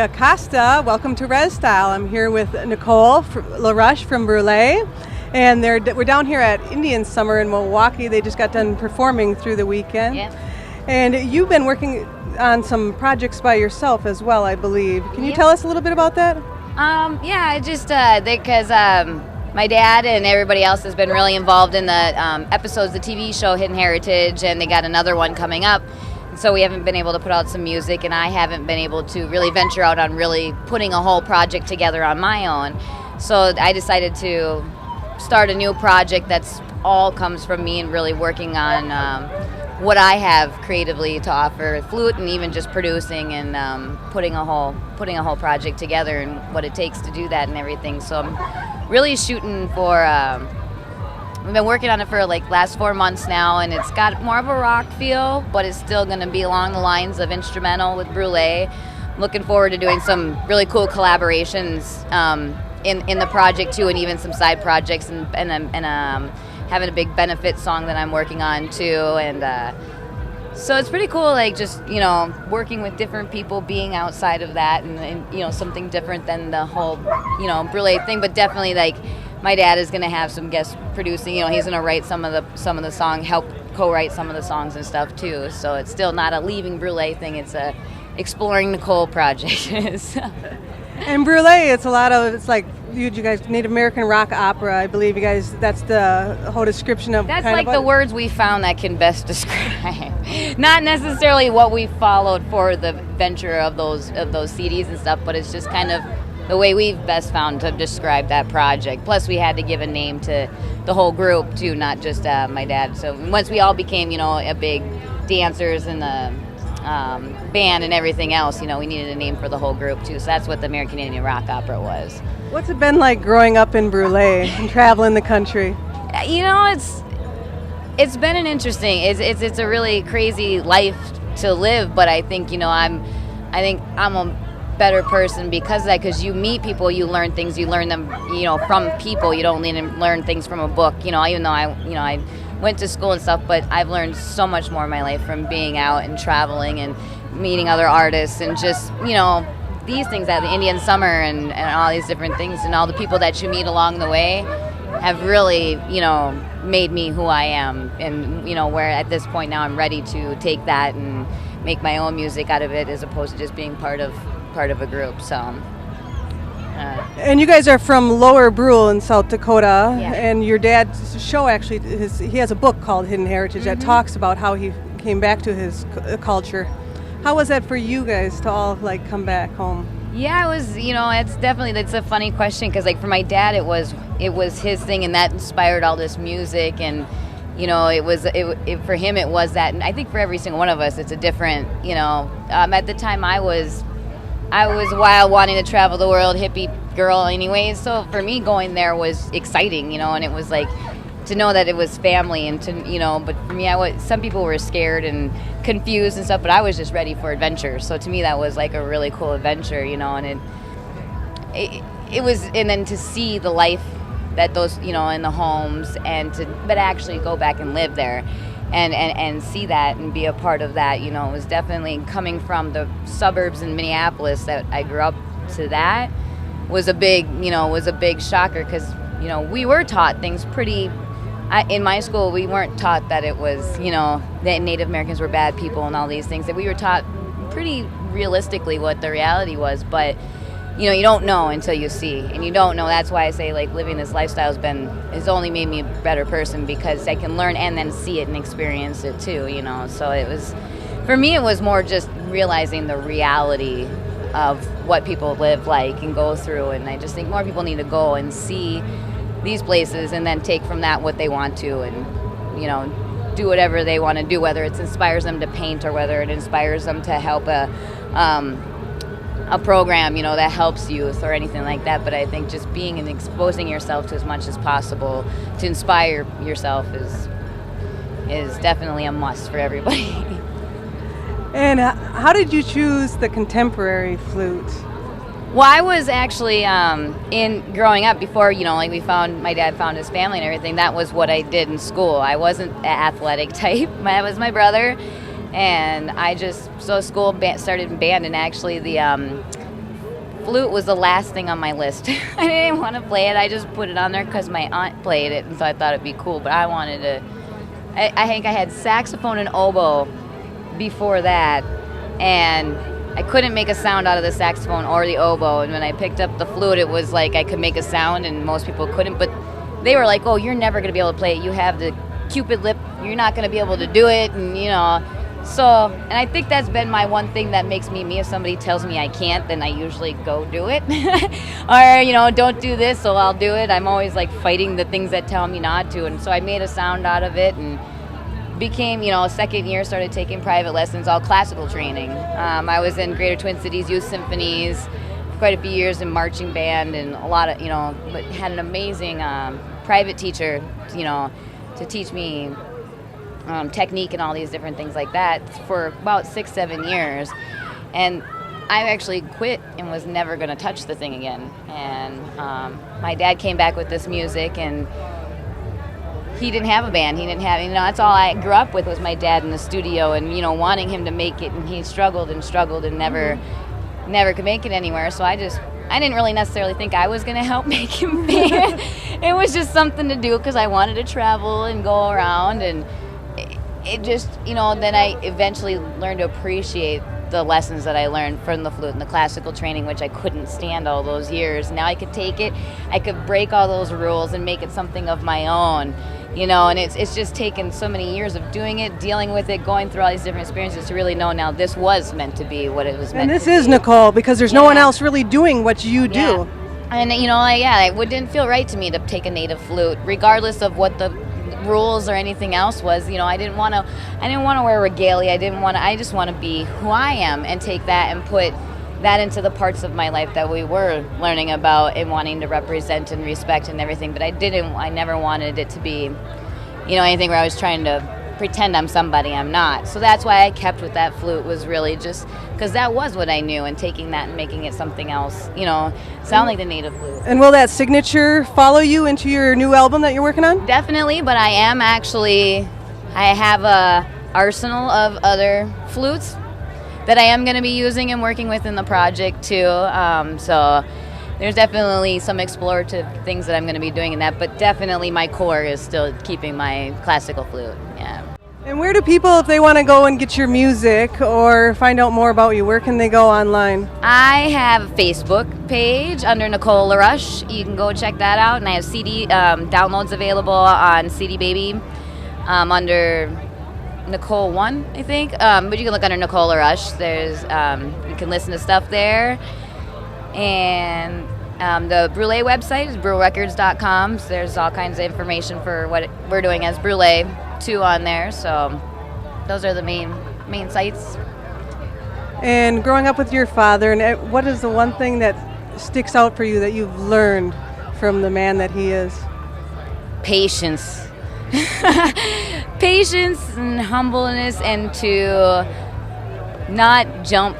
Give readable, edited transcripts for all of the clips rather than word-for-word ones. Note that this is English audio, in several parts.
Acosta. Welcome to RezStyle. I'm here with Nicole LaRoche from Brule, and we're down here at Indian Summer in Milwaukee. They just got done performing through the weekend. Yeah. And you've been working on some projects by yourself as well, I believe. Can you tell us a little bit about that? Because my dad and everybody else has been really involved in the episodes of the TV show Hidden Heritage, and they got another one coming up. So we haven't been able to put out some music, and I haven't been able to really venture out on really putting a whole project together on my own. So I decided to start a new project that's all comes from me and really working on what I have creatively to offer, flute and even just producing and putting a whole project together and what it takes to do that and everything. So I'm really shooting for. We've been working on it for like last 4 months now, and it's got more of a rock feel, but it's still going to be along the lines of instrumental with Brule. Looking forward to doing some really cool collaborations in the project too, and even some side projects, and having a big benefit song that I'm working on too, and so it's pretty cool, like just working with different people, being outside of that, and something different than the whole Brule thing, but definitely like. My dad is going to have some guest producing. He's going to write some of the song, help co-write some of the songs and stuff too. So it's still not a leaving Brule thing. It's a exploring Nicole project. And Brule, it's like you guys Native American rock opera. I believe you guys. That's the whole description of. That's like the words we found that can best describe. Not necessarily what we followed for the venture of those CDs and stuff, but it's just kind of. The way we've best found to describe that project. Plus, we had to give a name to the whole group too, not just my dad. So once we all became, a big dancers in the band and everything else, we needed a name for the whole group too. So that's what the American Indian Rock Opera was. What's it been like growing up in Brule and traveling the country? It's been an interesting. It's a really crazy life to live, but I think I'm a better person because of that, because you meet people, you learn things, you learn them from people. You don't learn things from a book, even though I went to school and stuff, but I've learned so much more in my life from being out and traveling and meeting other artists and just these things at the Indian Summer and all these different things, and all the people that you meet along the way have really made me who I am, and where at this point now I'm ready to take that and make my own music out of it as opposed to just being part of a group. So and you guys are from Lower Brule in South Dakota, yeah. And your dad's show actually he has a book called Hidden Heritage that talks about how he came back to his culture. How was that for you guys to all come back home? Yeah, it was, it's a funny question because for my dad it was his thing, and that inspired all this music, and for him it was that, and I think for every single one of us it's a different, at the time I was wild, wanting to travel the world, hippie girl anyways, so for me going there was exciting, and it was like to know that it was family, and to, but for me some people were scared and confused and stuff, but I was just ready for adventure, so to me that was like a really cool adventure, and it was, and then to see the life that those, in the homes, but actually go back and live there and see that and be a part of that, it was definitely coming from the suburbs in Minneapolis that I grew up to. That was a big, shocker because, we were taught things in my school, we weren't taught that it was, that Native Americans were bad people and all these things, that we were taught pretty realistically what the reality was, but you don't know until you see, and you don't know. That's why I say living this lifestyle has only made me a better person, because I can learn and then see it and experience it too, So it was, for me, it was more just realizing the reality of what people live like and go through, and I just think more people need to go and see these places and then take from that what they want to, and do whatever they want to do, whether it inspires them to paint or whether it inspires them to help a program, that helps youth or anything like that. But I think just being and exposing yourself to as much as possible to inspire yourself is definitely a must for everybody. And how did you choose the contemporary flute? Well, I was actually in growing up before, my dad found his family and everything. That was what I did in school. I wasn't an athletic type. That was my brother. And I just, so school started in band, and actually the flute was the last thing on my list. I didn't want to play it. I just put it on there because my aunt played it, and so I thought it'd be cool. But I wanted to. I think I had saxophone and oboe before that, and I couldn't make a sound out of the saxophone or the oboe. And when I picked up the flute, it was like I could make a sound, and most people couldn't. But they were like, "Oh, you're never gonna be able to play it. You have the Cupid lip. You're not gonna be able to do it." And So, and I think that's been my one thing that makes me me. If somebody tells me I can't, then I usually go do it. Or, don't do this, so I'll do it. I'm always like fighting the things that tell me not to. And so I made a sound out of it and became, second year, started taking private lessons, all classical training. I was in Greater Twin Cities Youth Symphonies for quite a few years in marching band, and a lot of, but had an amazing private teacher, to teach me technique and all these different things like that for about 6-7 years. And I actually quit and was never going to touch the thing again. And my dad came back with this music, and he didn't have a band. He didn't have, that's all I grew up with was my dad in the studio and, wanting him to make it. And he struggled and never could make it anywhere. So I didn't really necessarily think I was going to help make him band. It was just something to do because I wanted to travel and go around, and it just, then I eventually learned to appreciate the lessons that I learned from the flute and the classical training, which I couldn't stand all those years. Now I could take it, I could break all those rules and make it something of my own, and it's just taken so many years of doing it, dealing with it, going through all these different experiences to really know now this was meant to be what it was meant to be. And this is Nicole, because there's no one else really doing what you do. Yeah. And, it didn't feel right to me to take a native flute, regardless of what the rules or anything else was. I didn't want to wear regalia. I just want to be who I am and take that and put that into the parts of my life that we were learning about and wanting to represent and respect and everything. But I never wanted it to be, anything where I was trying to pretend I'm somebody I'm not. So that's why I kept with that flute, was really just because that was what I knew, and taking that and making it something else, sound like the native flute. And will that signature follow you into your new album that you're working on? Definitely, but I have a arsenal of other flutes that I am going to be using and working with in the project too. So there's definitely some explorative things that I'm going to be doing in that, but definitely my core is still keeping my classical flute. Yeah. And where do people, if they want to go and get your music or find out more about you, where can they go online? I have a Facebook page under Nicole LaRoche. You can go check that out. And I have CD downloads available on CD Baby under Nicole 1, I think. But you can look under Nicole LaRoche. There's you can listen to stuff there. And the Brule website is brewrecords.com. So there's all kinds of information for what we're doing as Brule too on there. So those are the main sites. And growing up with your father, and what is the one thing that sticks out for you that you've learned from the man that he is? Patience. Patience and humbleness, and to not jump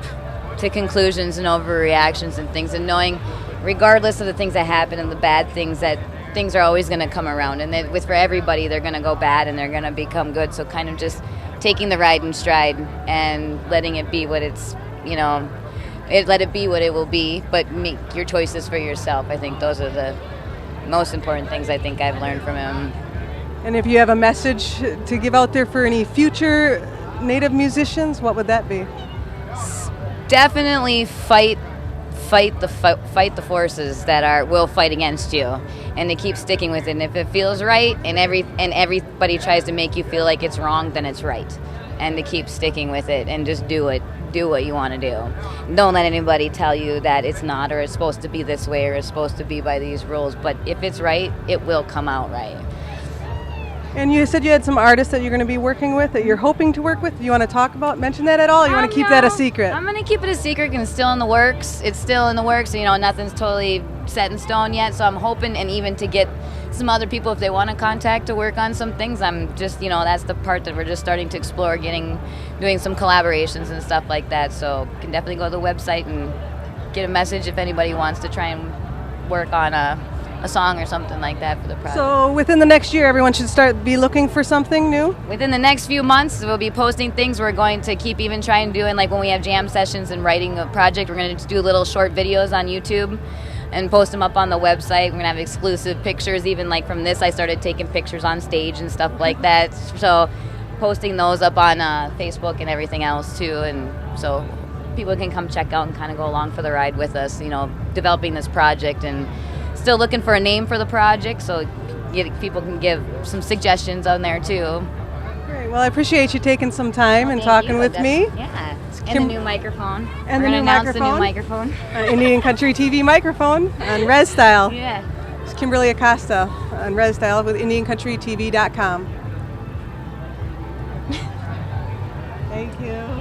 to conclusions and overreactions and things, and knowing regardless of the things that happen and the bad things, that things are always going to come around, and that for everybody they're going to go bad and they're going to become good. So kind of just taking the ride in stride and letting it be what it's, let it be what it will be, but make your choices for yourself. I think those are the most important things I think I've learned from him. And if you have a message to give out there for any future Native musicians, what would that be? Definitely fight the forces that will fight against you, and to keep sticking with it. And if it feels right, and everybody tries to make you feel like it's wrong, then it's right. And to keep sticking with it and just do it. Do what you want to do. Don't let anybody tell you that it's not, or it's supposed to be this way, or it's supposed to be by these rules. But if it's right, it will come out right. And you said you had some artists that you're going to be working with, that you're hoping to work with. Do you want to mention that at all? Or you want to keep that a secret? I'm going to keep it a secret, and it's still in the works. It's still in the works. Nothing's totally set in stone yet. So I'm hoping, and even to get some other people, if they want to contact to work on some things. I'm just, that's the part that we're just starting to explore, doing some collaborations and stuff like that. So you can definitely go to the website and get a message if anybody wants to try and work on a song or something like that for the project. So within the next year, everyone should be looking for something new? Within the next few months, we'll be posting things. We're going to keep even trying doing, like when we have jam sessions and writing a project, we're going to do little short videos on YouTube and post them up on the website. We're going to have exclusive pictures, even like from this, I started taking pictures on stage and stuff like that. So posting those up on Facebook and everything else too. And so people can come check out and kind of go along for the ride with us, developing this project, and still looking for a name for the project, so people can give some suggestions on there too. Great. Well, I appreciate you taking some time and talking with me. Yeah, and the new microphone. And We're the going new to announce microphone. the new microphone. Indian Country TV microphone on RezStyle. Yeah. It's Kimberlie Acosta on RezStyle with IndianCountryTV.com. Thank you.